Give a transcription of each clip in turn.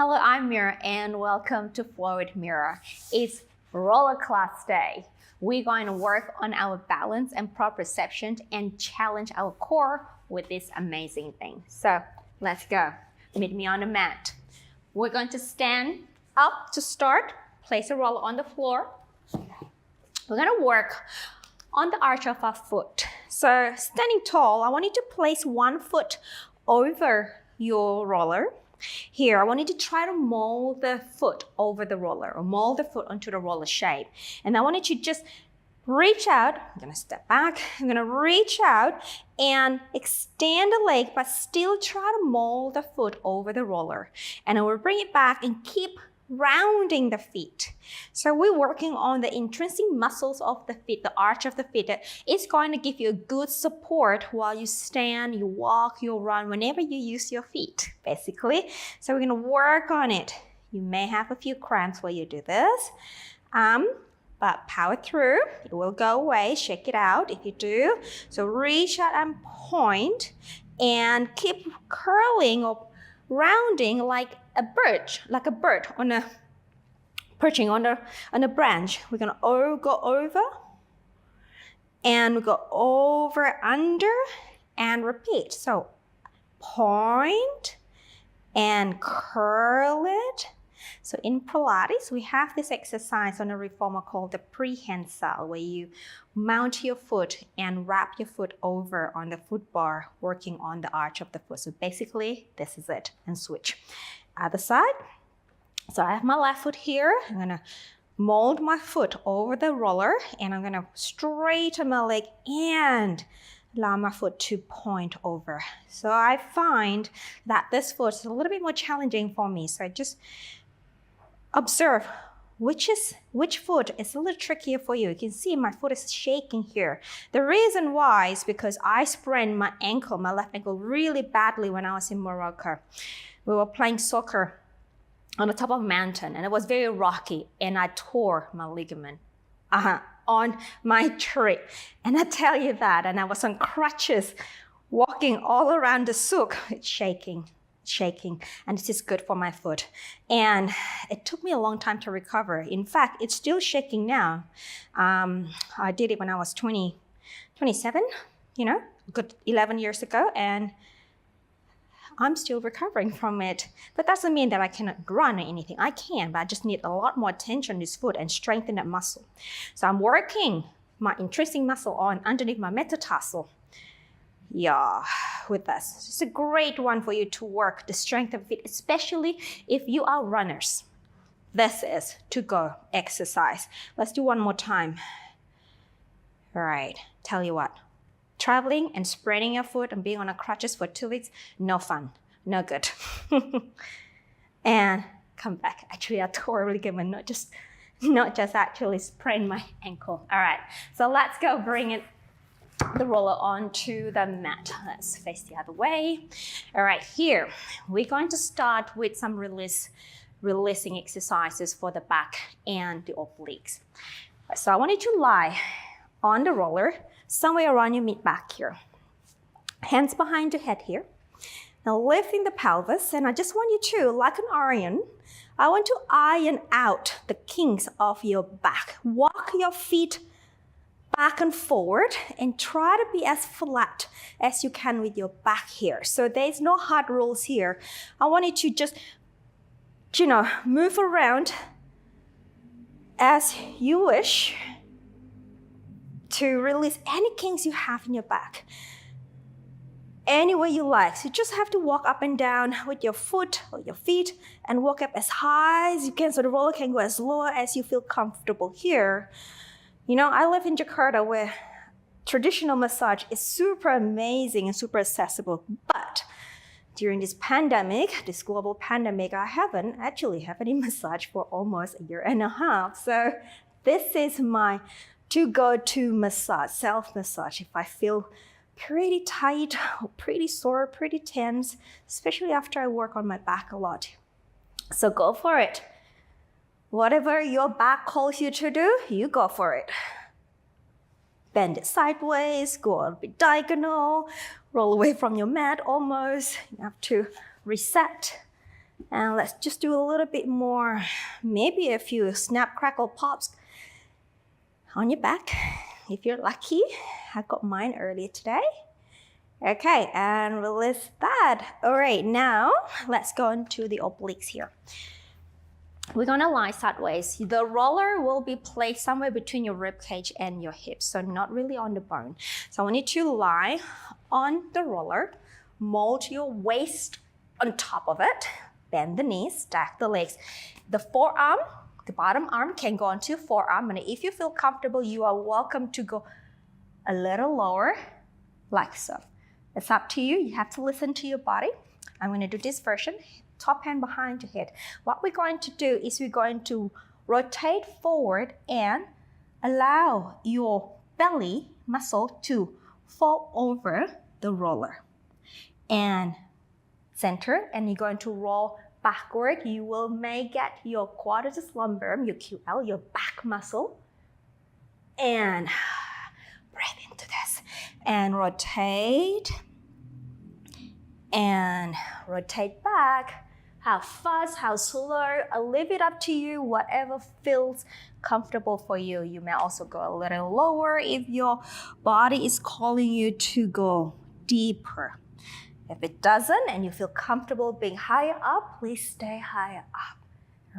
Hello, I'm Mira and welcome to Flow with Mira. It's roller class day. We're going to work on our balance and proprioception and challenge our core with this amazing thing. So let's go. Meet me on the mat. We're going to stand up to start. Place a roller on the floor. We're going to work on the arch of our foot. So standing tall, I want you to place one foot over your roller. Here, I want you to try to mold the foot over the roller or mold the foot onto the roller shape. And I want you to just reach out. I'm going to step back. I'm going to reach out and extend the leg, but still try to mold the foot over the roller. And I will bring it back and keep rounding the feet. So we're working on the intrinsic muscles of the feet, the arch of the feet. It's going to give you a good support while you stand, you walk, you run, whenever you use your feet, basically. So we're going to work on it. You may have a few cramps while you do this, but power through. It will go away. Shake it out if you do. So reach out and point and keep curling or rounding like a bird on a perching on a branch. We're gonna go over and go over, under, and repeat. So point and curl it. So in Pilates, we have this exercise on a reformer called the prehensile, where you mount your foot and wrap your foot over on the foot bar, working on the arch of the foot. So basically, this is it, and switch. Other side. So I have my left foot here. I'm gonna mold my foot over the roller, and I'm gonna straighten my leg and allow my foot to point over. So I find that this foot is a little bit more challenging for me. So I just observe which foot is a little trickier for you. You can see my foot is shaking here. The reason why is because I sprained my ankle, my left ankle, really badly when I was in Morocco. We were playing soccer on the top of a mountain, and it was very rocky, and I tore my ligament on my trip. And I tell you that, and I was on crutches, walking all around the souk. It's shaking, and this is good for my foot. And it took me a long time to recover. In fact, it's still shaking now. I did it when I was 27, a good 11 years ago, and I'm still recovering from it. But that doesn't mean that I cannot run or anything. I can, but I just need a lot more attention to this foot and strengthen that muscle. So I'm working my intrinsic muscle on underneath my metatarsal. Yeah, with this. It's a great one for you to work the strength of it, especially if you are runners. This is to-go exercise. Let's do one more time. All right, tell you what. Traveling and spreading your foot and being on a crutches for 2 weeks, no fun, no good. And come back. Actually, I tore a ligament, not just actually sprained my ankle. All right, so let's go bring the roller onto the mat. Let's face the other way. All right, here, we're going to start with some releasing exercises for the back and the obliques. So I want you to lie on the roller, somewhere around your mid-back here. Hands behind your head here. Now lifting the pelvis, and I just want you to, like an iron, I want to iron out the kinks of your back. Walk your feet back and forward and try to be as flat as you can with your back here. So there's no hard rules here. I want you to just, move around as you wish to release any kinks you have in your back. Any way you like. So you just have to walk up and down with your foot or your feet and walk up as high as you can so the roller can go as low as you feel comfortable here. I live in Jakarta where traditional massage is super amazing and super accessible. But during this pandemic, this global pandemic, I haven't had any massage for almost a year and a half. So this is my to-go-to massage, self-massage. If I feel pretty tight, or pretty sore, pretty tense, especially after I work on my back a lot. So go for it. Whatever your back calls you to do, you go for it. Bend it sideways, go a bit diagonal, roll away from your mat almost. You have to reset And let's just do a little bit more, maybe a few snap, crackle, pops on your back. If you're lucky, I got mine earlier today. Okay, and release that. All right, now let's go into the obliques here. We're gonna lie sideways. The roller will be placed somewhere between your rib cage and your hips, so not really on the bone. So I want you to lie on the roller, mold your waist on top of it, bend the knees, stack the legs. The forearm, the bottom arm can go onto your forearm, and if you feel comfortable, you are welcome to go a little lower, like so. It's up to you. You have to listen to your body. I'm gonna do this version. Top hand behind your head. What we're going to do is we're going to rotate forward and allow your belly muscle to fall over the roller. And center, and you're going to roll backward. You may get your quadratus lumborum, your QL, your back muscle. And breathe into this. And rotate. And rotate back. How fast, how slow, I'll leave it up to you, whatever feels comfortable for you. You may also go a little lower if your body is calling you to go deeper. If it doesn't and you feel comfortable being higher up, please stay higher up.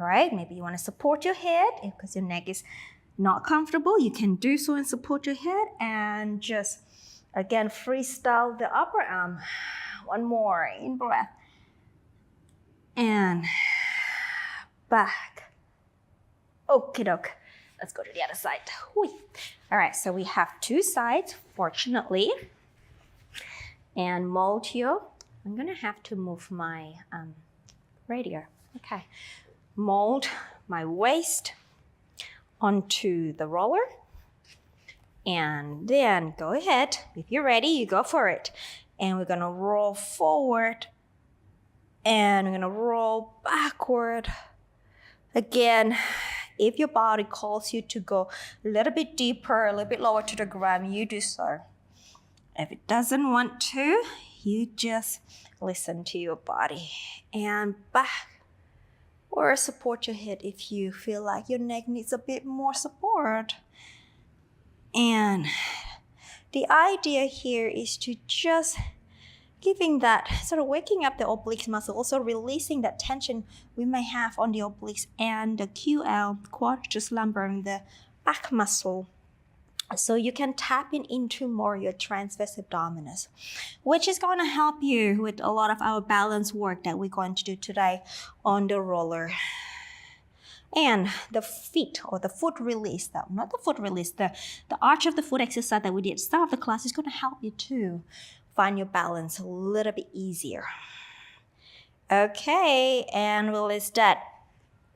All right, maybe you want to support your head because your neck is not comfortable. You can do so and support your head and just, again, freestyle the upper arm. One more, in breath. And back. Okie doke. Let's go to the other side. Whee. All right, so we have two sides, fortunately. And mold your, I'm gonna have to move my radio. Okay. Mold my waist onto the roller. And then go ahead. If you're ready, you go for it. And we're gonna roll forward. And we're gonna roll backward. Again, if your body calls you to go a little bit deeper, a little bit lower to the ground, you do so. If it doesn't want to, you just listen to your body. And back. Or support your head if you feel like your neck needs a bit more support. And the idea here is to just giving that, sort of waking up the obliques muscle, also releasing that tension we may have on the obliques and the QL, quadratus lumborum, the back muscle. So you can tap into more your transverse abdominis, which is going to help you with a lot of our balance work that we're going to do today on the roller. And the feet or the foot release, not the foot release, the arch of the foot exercise that we did at the start of the class is going to help you too find your balance a little bit easier. Okay, and release that.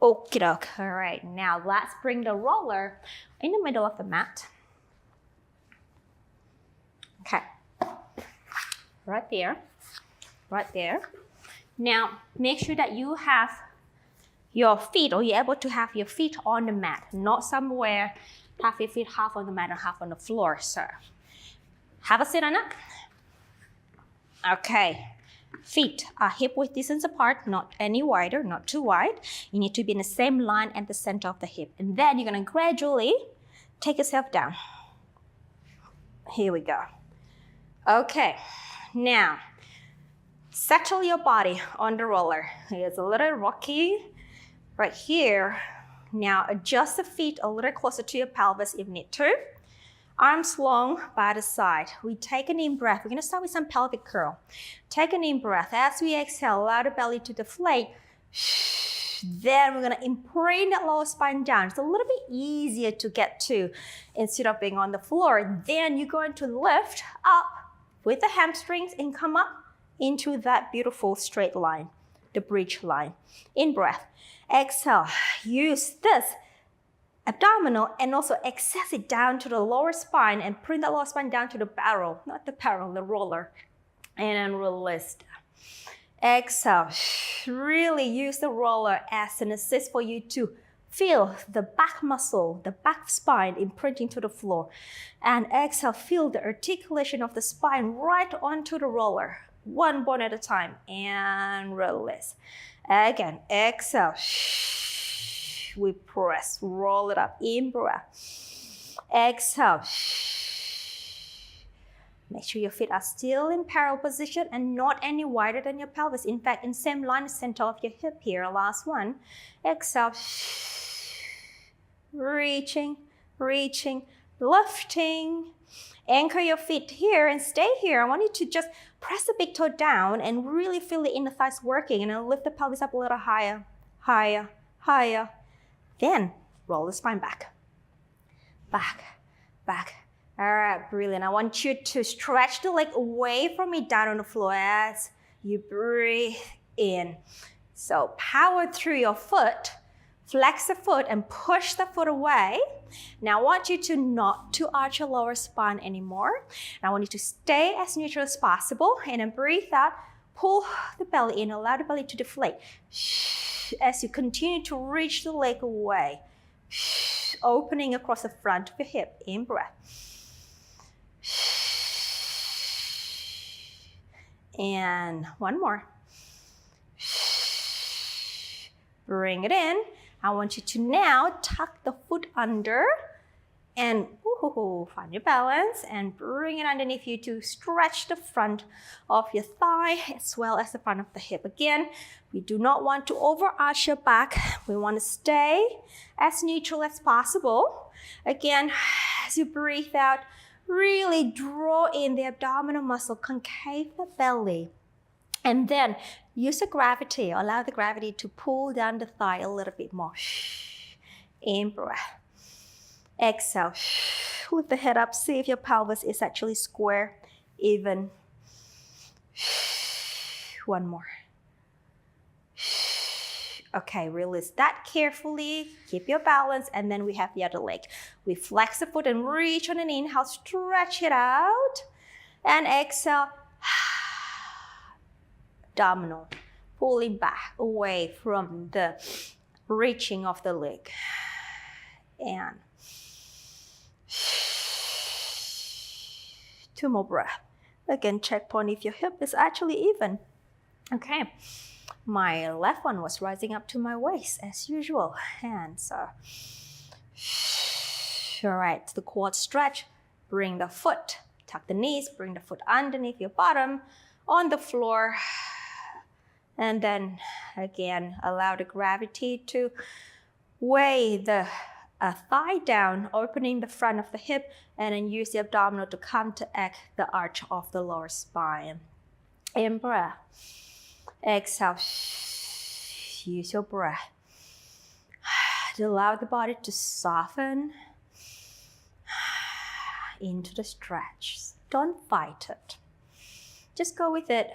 Okie doke. All right, now let's bring the roller in the middle of the mat. Okay, right there, right there. Now, make sure that you have your feet, or you're able to have your feet on the mat, not somewhere, have your feet half on the mat and half on the floor. So, have a sit on it. Okay, feet are hip width distance apart, not any wider, not too wide. You need to be in the same line at the center of the hip. And then you're gonna gradually take yourself down. Here we go. Okay, now settle your body on the roller. It's a little rocky right here. Now adjust the feet a little closer to your pelvis if need to. Arms long by the side. We take an in breath. We're gonna start with some pelvic curl. Take an in breath. As we exhale, allow the belly to deflate. Then we're gonna imprint that lower spine down. It's a little bit easier to get to instead of being on the floor. Then you're going to lift up with the hamstrings and come up into that beautiful straight line, the bridge line. In breath. Exhale. Use this abdominal and also access it down to the lower spine and print the lower spine down to the barrel, not the barrel, the roller. And then release. Exhale. Really use the roller as an assist for you to feel the back muscle, the back spine imprinting to the floor. And exhale, feel the articulation of the spine right onto the roller. One bone at a time and release. Again, exhale. We press, roll it up. In breath. Exhale. Make sure your feet are still in parallel position and not any wider than your pelvis. In fact, in same line, center of your hip here. Last one. Exhale. Reaching, reaching, lifting. Anchor your feet here and stay here. I want you to just press the big toe down and really feel the inner thighs working, and then lift the pelvis up a little higher, higher, higher. Then roll the spine back, back, back. All right, brilliant. I want you to stretch the leg away from me down on the floor as you breathe in. So power through your foot, flex the foot and push the foot away. Now I want you to not to arch your lower spine anymore. And I want you to stay as neutral as possible and then breathe out, pull the belly in, allow the belly to deflate. As you continue to reach the leg away, opening across the front of your hip, in breath. And one more. Bring it in. I want you to now tuck the foot under and find your balance and bring it underneath you to stretch the front of your thigh as well as the front of the hip. Again, we do not want to overarch your back. We want to stay as neutral as possible. Again, as you breathe out, really draw in the abdominal muscle, concave the belly. And then use the gravity, allow the gravity to pull down the thigh a little bit more. In breath. Exhale. Lift the head up, see if your pelvis is actually square, even. One more. Okay, release that carefully. Keep your balance, and then we have the other leg. We flex the foot and reach on an inhale, stretch it out. And exhale. Abdominal, pulling back away from the reaching of the leg. And 2 more breaths. Again, checkpoint if your hip is actually even. Okay, my left one was rising up to my waist as usual. And so, all right, the quad stretch, bring the foot, tuck the knees, bring the foot underneath your bottom on the floor. And then again, allow the gravity to weigh the thigh down, opening the front of the hip, and then use the abdominal to counteract the arch of the lower spine. In breath. Exhale. Use your breath to allow the body to soften into the stretch. Don't fight it. Just go with it.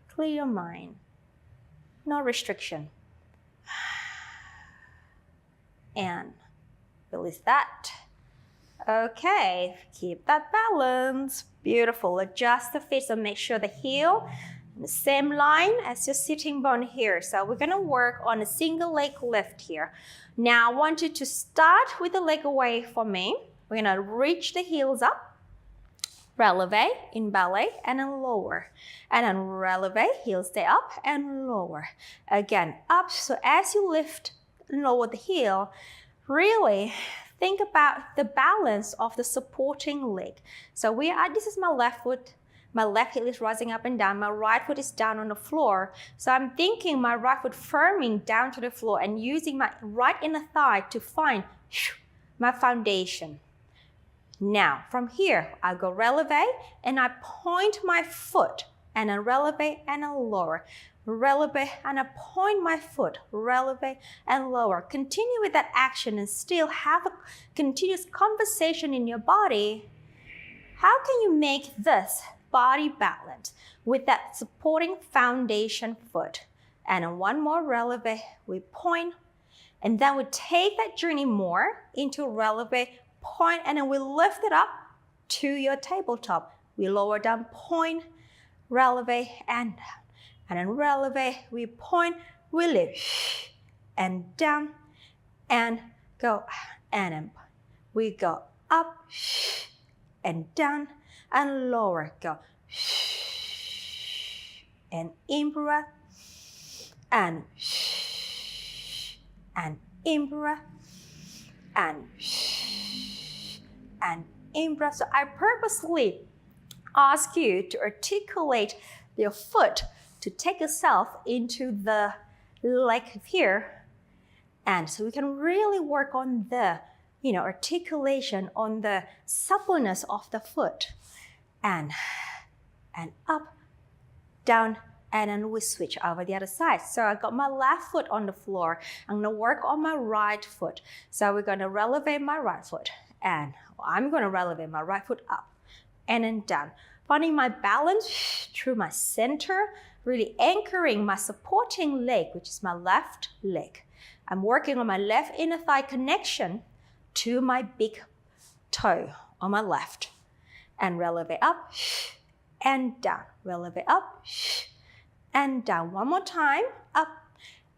Clear your mind. No restriction. And release that. Okay, keep that balance. Beautiful. Adjust the feet, so make sure the heel in the same line as your sitting bone here. So we're gonna work on a single leg lift here. Now I want you to start with the leg away from me. We're gonna reach the heels up. Releve in ballet and then lower. And then releve, heels stay up and lower. Again, up. So as you lift and lower the heel, really think about the balance of the supporting leg. So this is my left foot. My left heel is rising up and down. My right foot is down on the floor. So I'm thinking my right foot firming down to the floor and using my right inner thigh to find my foundation. Now, from here, I go releve and I point my foot and then releve and then lower. Releve and I point my foot, releve and lower. Continue with that action and still have a continuous conversation in your body. How can you make this body balance with that supporting foundation foot? And then one more releve, we point, and then we take that journey more into releve, point, and then we lift it up to your tabletop. We lower down, point, releve, and down. And then releve, we point, we lift, and down, and go, and then we go up, and down, and lower, go, and in breath, and in-breath, and in-breath. So I purposely ask you to articulate your foot to take yourself into the leg here. And so we can really work on the, articulation, on the suppleness of the foot. And up, down, and then we switch over the other side. So I got my left foot on the floor. I'm gonna work on my right foot. So we're gonna relevate my right foot. And I'm gonna relevate my right foot up and then down. Finding my balance through my center, really anchoring my supporting leg, which is my left leg. I'm working on my left inner thigh connection to my big toe on my left. And relevate up and down. Relevate up and down. One more time. Up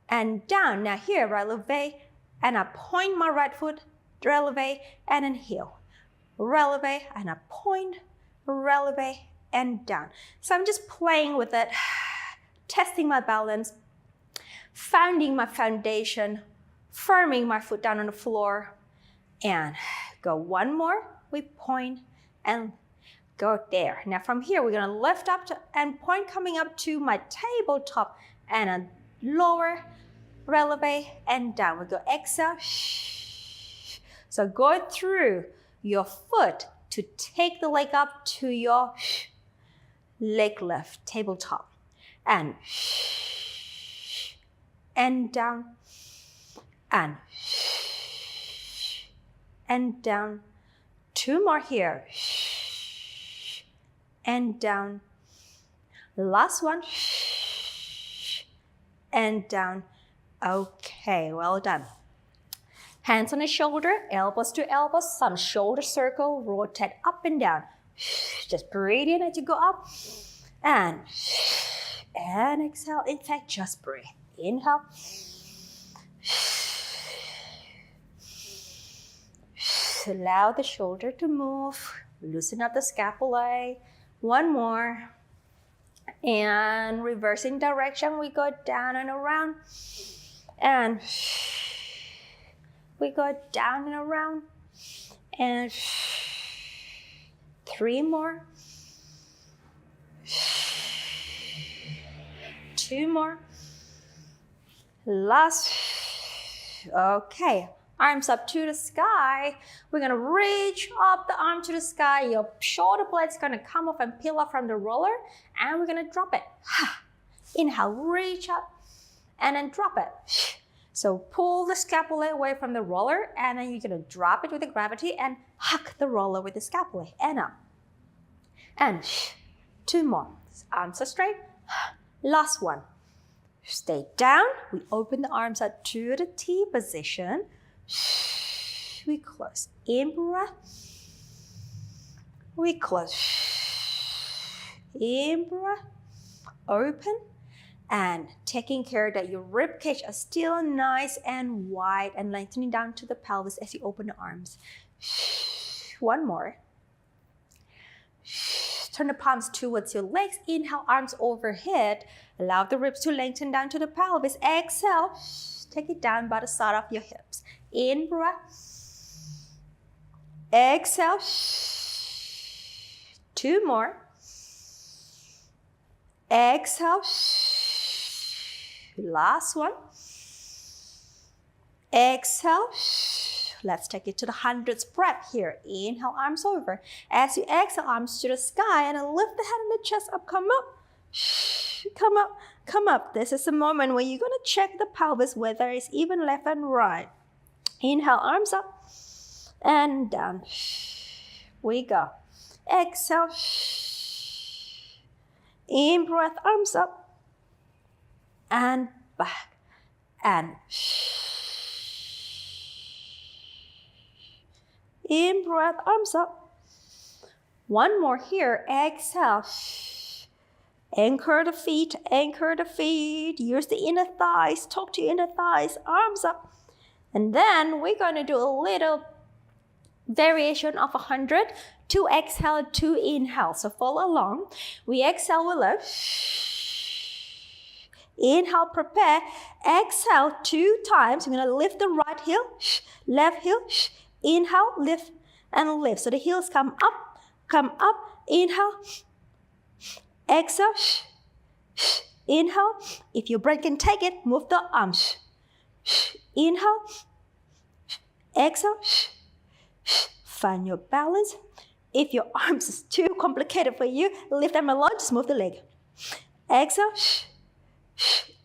and down. Now here, relevate, and I point my right foot, relevate, and then heel. Relevate, and I point, relevate, and down. So I'm just playing with it, testing my balance, finding my foundation, firming my foot down on the floor, and go one more. We point and go there. Now from here, we're gonna lift up and point coming up to my tabletop and a lower, relevate, and down. We go exhale. So go through your foot to take the leg up to your leg lift, tabletop. And down, and down. Two more here. And down. Last one. And down. Okay, well done. Hands on the shoulder, elbows to elbows, some shoulder circle, rotate up and down. Just breathe in as you go up. And exhale. In fact, just breathe. Inhale. Allow the shoulder to move. Loosen up the scapulae. One more. And reversing direction, we go down and around. And we go down and around. And three more. Two more. Last. Okay. Arms up to the sky. We're gonna reach up the arm to the sky. Your shoulder blade's gonna come off and peel off from the roller, and we're gonna drop it. Inhale, reach up, and then drop it. So pull the scapula away from the roller, and then you're gonna drop it with the gravity and huck the roller with the scapula, and up. And two more. Arms are straight. Last one. Stay down. We open the arms up to the T position. We close. In breath. We close. In breath. Open. And taking care that your rib cage are still nice and wide and lengthening down to the pelvis as you open the arms. One more. Turn the palms towards your legs. Inhale, arms overhead. Allow the ribs to lengthen down to the pelvis. Exhale. Take it down by the side of your hips. In breath. Exhale. Two more. Exhale. Last one. Exhale. Let's take it to the 100th breath here. Inhale, arms over. As you exhale, arms to the sky, and then lift the head and the chest up. Come up. Come up. Come up. This is the moment where you're going to check the pelvis, whether it's even left and right. Inhale, arms up and down. We go. Exhale. In breath, arms up and back. And in breath, arms up. One more here. Exhale. Anchor the feet, anchor the feet. Use the inner thighs, talk to your inner thighs, arms up. And then we're going to do a little variation of 100. 2 exhale, 2 inhale. So follow along. We exhale, we lift. Inhale, prepare. Exhale 2 times. You're going to lift the right heel, left heel. Inhale, lift and lift. So the heels come up, come up. Inhale. Exhale. Inhale. If your brain can take it, move the arms. Inhale. Exhale. Find your balance. If your arms is too complicated for you, lift them alone, just move the leg. Exhale.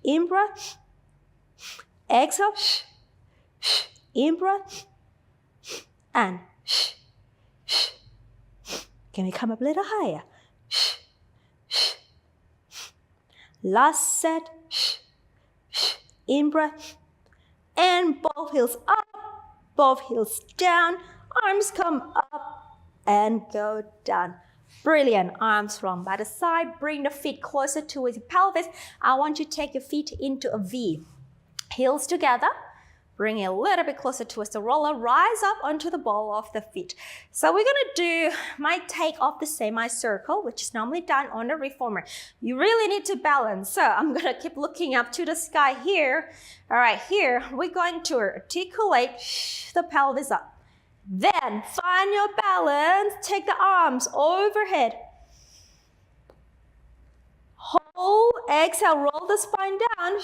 In breath. Exhale. In breath. And can we come up a little higher? Last set. In breath. And both heels up, both heels down. Arms come up and go down. Brilliant. Arms from by the side. Bring the feet closer towards your pelvis. I want you to take your feet into a V. Heels together. Bring it a little bit closer towards the roller. Rise up onto the ball of the feet. So we're going to do my take of the semicircle, which is normally done on the reformer. You really need to balance. So I'm going to keep looking up to the sky here. All right, here we're going to articulate the pelvis up. Then find your balance. Take the arms overhead. Hold, exhale, roll the spine down.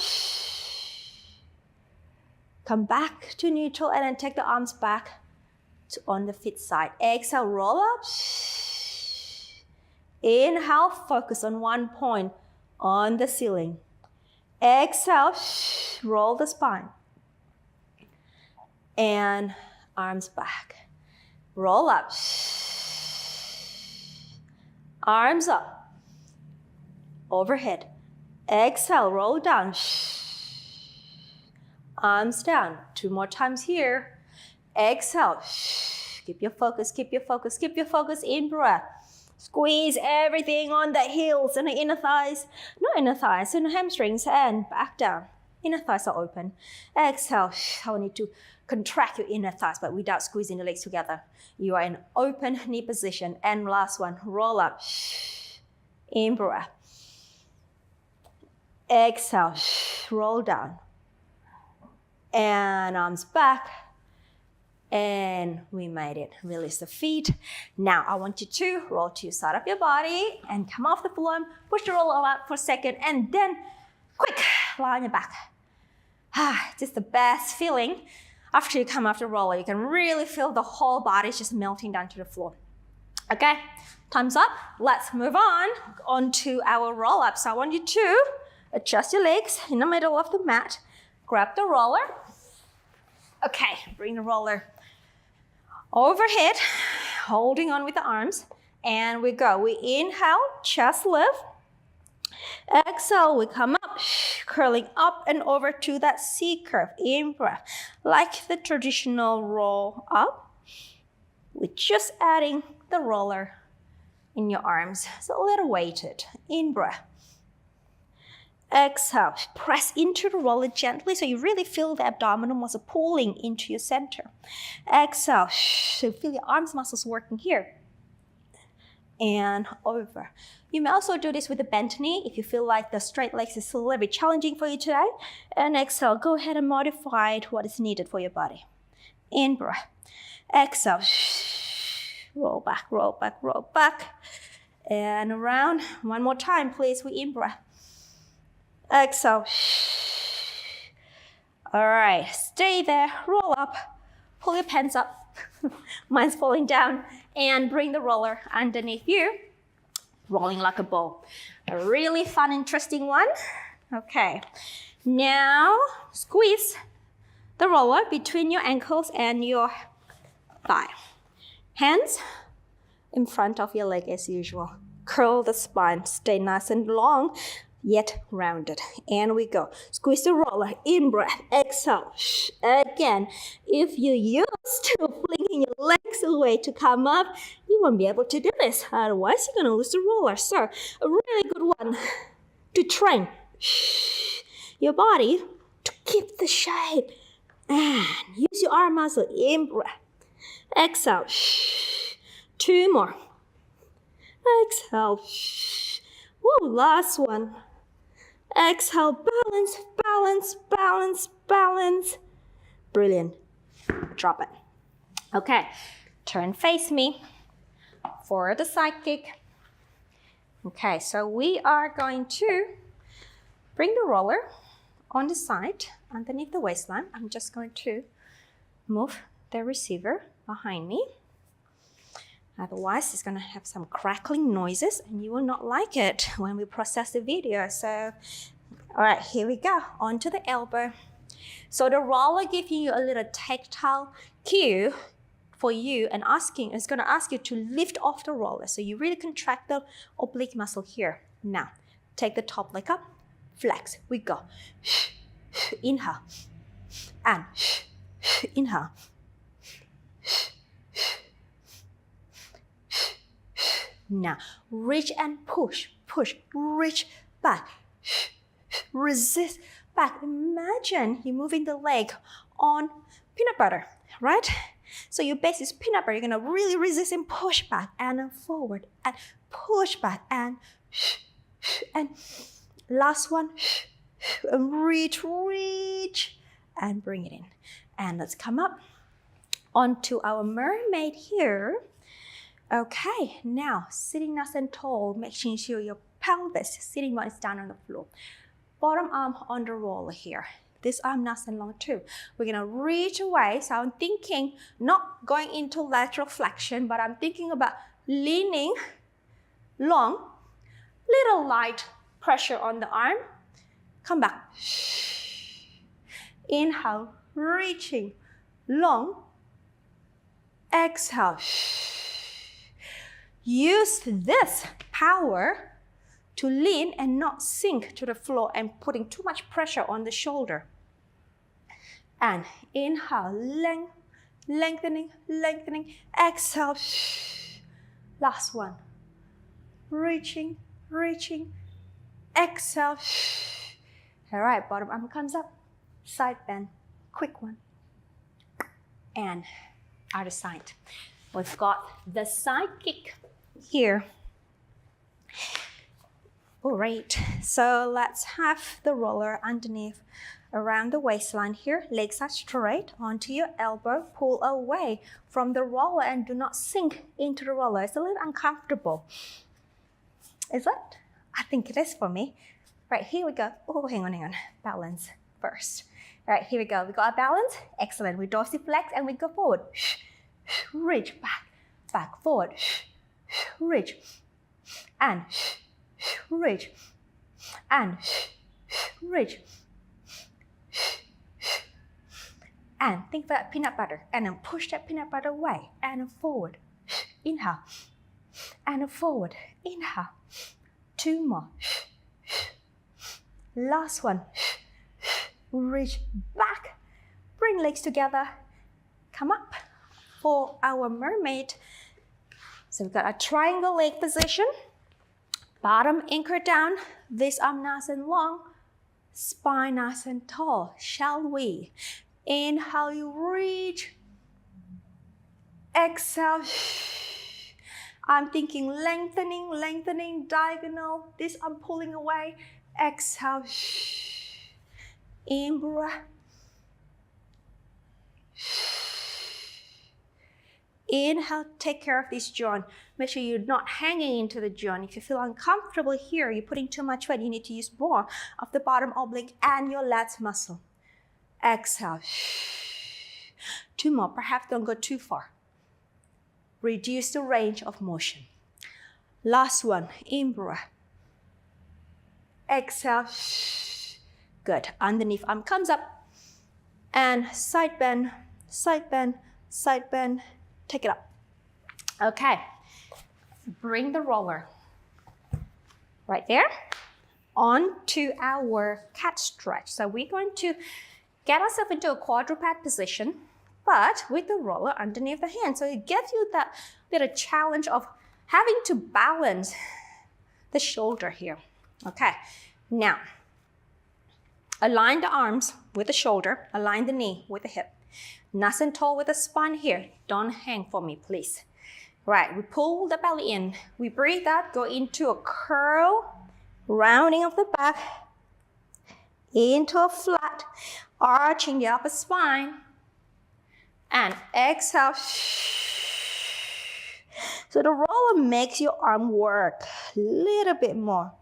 Come back to neutral and then take the arms back to on the feet side. Exhale, roll up. Inhale, focus on one point on the ceiling. Exhale, roll the spine. And arms back. Roll up. Arms up. Overhead. Exhale, roll down. Arms down. 2 more times here. Exhale. Keep your focus, keep your focus, keep your focus. In breath. Squeeze everything on the heels and the inner thighs. Not inner thighs, and the hamstrings, and back down. Inner thighs are open. Exhale. I will need to contract your inner thighs, but without squeezing the legs together. You are in open knee position. And last one, roll up. In breath. Exhale. Roll down. And arms back. And we made it. Release the feet. Now I want you to roll to your side of your body and come off the floor. Push the roller out for a second and then quick, lie on your back. Just the best feeling. After you come off the roller, you can really feel the whole body just melting down to the floor. Okay, time's up. Let's move on to our roll up. So I want you to adjust your legs in the middle of the mat. Grab the roller. Okay, bring the roller overhead, holding on with the arms. And we go. We inhale, chest lift. Exhale, we come up, curling up and over to that C curve. In breath, like the traditional roll up. We're just adding the roller in your arms. So a little weighted. In breath. Exhale, press into the roller gently so you really feel the abdominal muscle pulling into your center. Exhale, so feel your arms muscles working here. And over. You may also do this with a bent knee if you feel like the straight legs is a little bit challenging for you today. And exhale, go ahead and modify what is needed for your body. In breath. Exhale, roll back, roll back, roll back. And around. One more time, please, with in breath. Exhale. All right, stay there, roll up, pull your pants up. Mine's falling down. And bring the roller underneath you, rolling like a ball. A really fun, interesting one. Okay, now squeeze the roller between your ankles and your thigh. Hands in front of your leg as usual. Curl the spine, stay nice and long, yet rounded. And we go. Squeeze the roller, in breath, exhale. Again, if you're used to flinging your legs away to come up, you won't be able to do this. Otherwise, you're going to lose the roller. So, a really good one to train your body to keep the shape. And use your arm muscle, in breath. Exhale. 2 more. Exhale. Whoa, last one. Exhale, balance, balance, balance, balance. Brilliant. Drop it. Okay, turn face me. Forward the side kick. Okay, so we are going to bring the roller on the side underneath the waistline. I'm just going to move the receiver behind me. Otherwise, it's going to have some crackling noises and you will not like it when we process the video. So, all right, here we go. Onto the elbow. So the roller giving you a little tactile cue for you and it's going to ask you to lift off the roller. So you really contract the oblique muscle here. Now, take the top leg up, flex. We go. Inhale. And inhale. Now, reach and push, push, reach back, resist back. Imagine you're moving the leg on peanut butter, right? So your base is peanut butter. You're gonna really resist and push back and forward and push back and last one, and reach and bring it in. And let's come up onto our mermaid here. Okay, now sitting nice and tall, making sure your pelvis sitting bone is down on the floor. Bottom arm on the roller here. This arm nice and long too. We're gonna reach away. So I'm thinking not going into lateral flexion, but I'm thinking about leaning long, little light pressure on the arm. Come back. Inhale, reaching long. Exhale. Use this power to lean and not sink to the floor and putting too much pressure on the shoulder. And inhale, lengthening. Exhale. Last one. Reaching. Exhale. All right, bottom arm comes up. Side bend. Quick one. And other side. We've got the side kick here. All right, so let's have the roller underneath around the waistline here. Legs are straight onto your elbow. Pull away from the roller and do not sink into the roller. It's a little uncomfortable. Is it? I think it is for me. Right, here we go. Oh, hang on. Balance first. All right, here we go. We got our balance. Excellent. We dorsiflex and we go forward. Reach back, forward. Reach and reach and reach and think about peanut butter and then push that peanut butter away and forward. Inhale and forward. Inhale. 2 more. Last one. Reach back. Bring legs together. Come up for our mermaid. So we've got a triangle leg position. Bottom anchor down. This arm nice and long. Spine nice and tall. Shall we? Inhale, you reach. Exhale. I'm thinking lengthening, diagonal. This I'm pulling away. Exhale. In breath. Inhale, take care of this joint. Make sure you're not hanging into the joint. If you feel uncomfortable here, you're putting too much weight, you need to use more of the bottom oblique and your lats muscle. Exhale. 2 more, perhaps don't go too far. Reduce the range of motion. Last one, in breath. Exhale. Good. Underneath arm comes up. And side bend. Take it up. Okay. Bring the roller right there onto our cat stretch. So we're going to get ourselves into a quadruped position, but with the roller underneath the hand. So it gives you that little challenge of having to balance the shoulder here. Okay. Now, align the arms with the shoulder, align the knee with the hip. Nice and tall with the spine here. Don't hang for me, please. Right, we pull the belly in. We breathe out, go into a curl, rounding of the back, into a flat, arching the upper spine. And exhale. So the roller makes your arm work a little bit more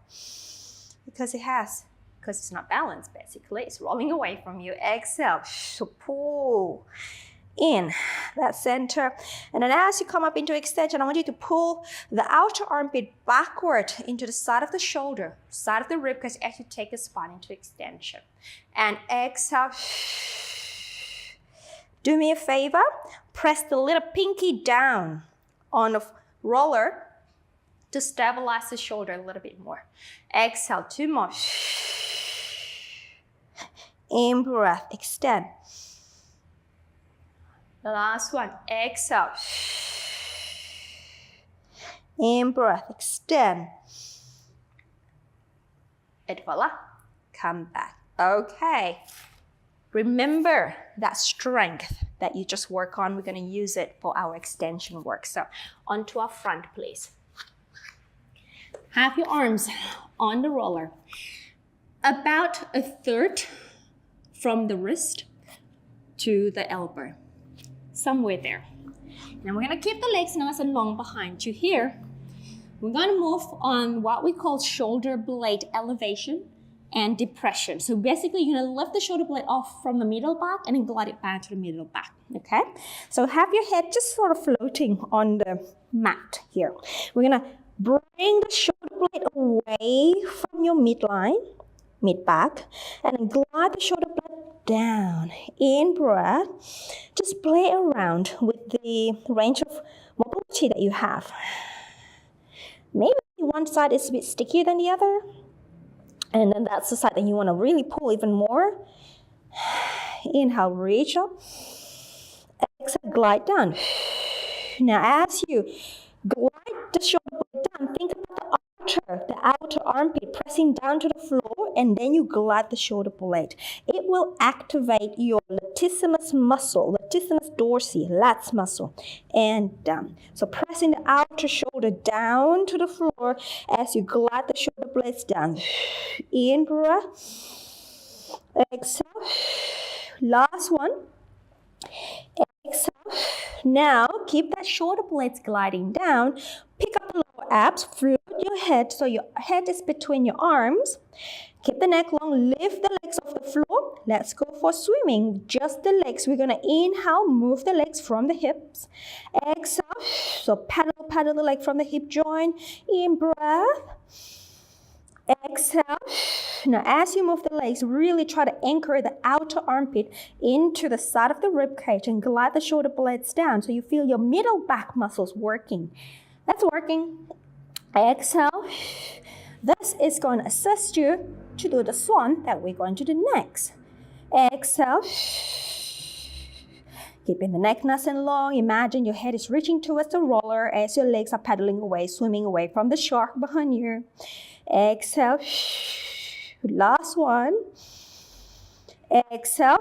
because it's not balanced basically. It's rolling away from you. Exhale. So pull in that center. And then as you come up into extension, I want you to pull the outer armpit backward into the side of the shoulder, side of the rib cage as you take the spine into extension. And exhale. Do me a favor, press the little pinky down on the roller to stabilize the shoulder a little bit more. Exhale, 2 more. In breath, extend. The last one, exhale. In breath, extend. And voila, come back. Okay. Remember that strength that you just work on. We're going to use it for our extension work. So onto our front, please. Have your arms on the roller. About a third from the wrist to the elbow. Somewhere there. Now we're going to keep the legs nice and long behind you here. We're going to move on what we call shoulder blade elevation and depression. So basically, you're gonna lift the shoulder blade off from the middle back and then glide it back to the middle back, okay? So have your head just sort of floating on the mat here. We're gonna bring the shoulder blade away from your midline, mid-back, and then glide the shoulder blade down. In breath, just play around with the range of mobility that you have. Maybe one side is a bit stickier than the other. And then that's the side that you want to really pull even more. Inhale, reach up. Exhale, glide down. Now as you glide the shoulder blade down, think about the outer armpit pressing down to the floor, and then you glide the shoulder blade. It will activate your latissimus muscle, latissimus dorsi, lats muscle, and down. So pressing the outer shoulder down to the floor as you glide the shoulder blades down. In breath. Exhale. Last one. Exhale. Now keep that shoulder blades gliding down. Pick up the lower abs, float your head so your head is between your arms. Keep the neck long, lift the legs off the floor. Let's go for swimming. Just the legs. We're gonna inhale, move the legs from the hips. Exhale. So paddle the leg from the hip joint. In breath. Exhale. Now as you move the legs, really try to anchor the outer armpit into the side of the rib cage and glide the shoulder blades down so you feel your middle back muscles working. That's working. Exhale. This is going to assist you to do the swan that we're going to do next. Exhale. Keeping the neck nice and long. Imagine your head is reaching towards the roller as your legs are paddling away, swimming away from the shark behind you. Exhale. Last one. Exhale.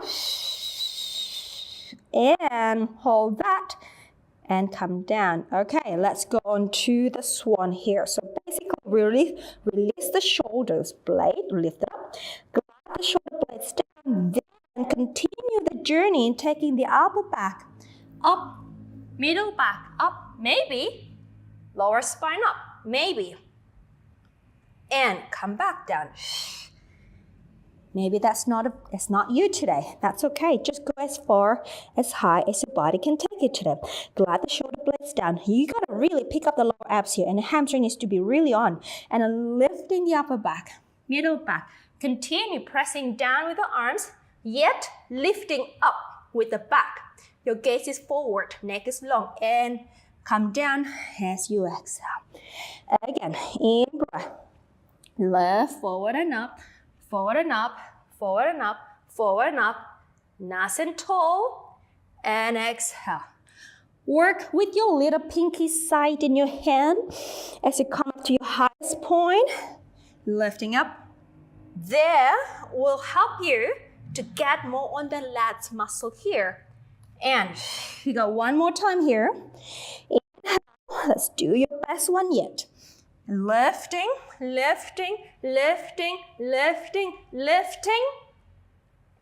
And hold that. And come down. Okay, let's go on to the swan here. So basically, release the shoulders blade, lift it up, glide the shoulder blades down, then continue the journey in taking the upper back up, middle back up, maybe, lower spine up, maybe, and come back down. Maybe that's not you today. That's okay. Just go as far, as high as your body can take it today. Glide the shoulder blades down. You gotta really pick up the lower abs here, and the hamstring needs to be really on. And then lifting the upper back, middle back. Continue pressing down with the arms, yet lifting up with the back. Your gaze is forward, neck is long, and come down as you exhale. Again, in breath. Left, forward and up. Forward and up, forward and up, forward and up, nice and tall, and exhale. Work with your little pinky side in your hand as you come up to your highest point, lifting up. There will help you to get more on the lats muscle here. And you go one more time here. Inhale. Let's do your best one yet. Lifting, lifting, lifting, lifting, lifting.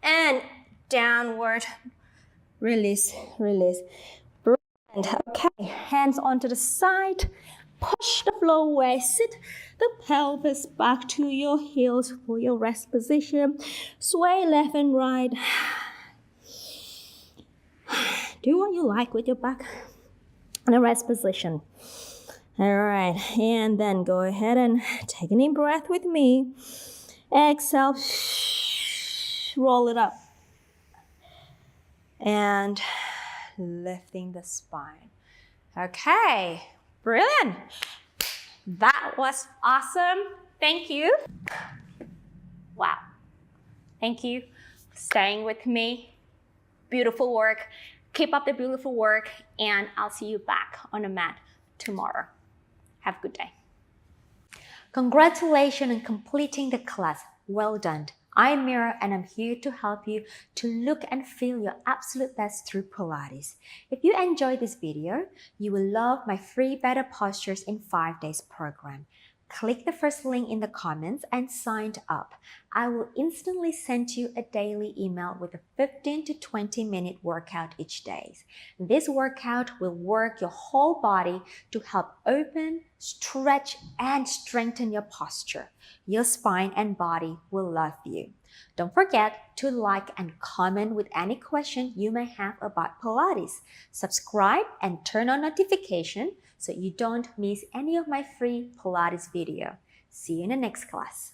And downward. Release, release. Brilliant. Okay, hands onto the side. Push the floor away. Sit the pelvis back to your heels for your rest position. Sway left and right. Do what you like with your back in a rest position. All right, and then go ahead and take a deep breath with me. Exhale, roll it up. And lifting the spine. Okay, brilliant. That was awesome. Thank you. Wow. Thank you for staying with me. Beautiful work. Keep up the beautiful work, and I'll see you back on the mat tomorrow. Have a good day. Congratulations on completing the class. Well done. I'm Mira, and I'm here to help you to look and feel your absolute best through Pilates. If you enjoyed this video, you will love my free Better Postures in 5 Days program. Click the first link in the comments and sign up. I will instantly send you a daily email with a 15 to 20 minute workout each day. This workout will work your whole body to help open, stretch, and strengthen your posture. Your spine and body will love you. Don't forget to like and comment with any question you may have about Pilates. Subscribe and turn on notification so you don't miss any of my free Pilates video. See you in the next class.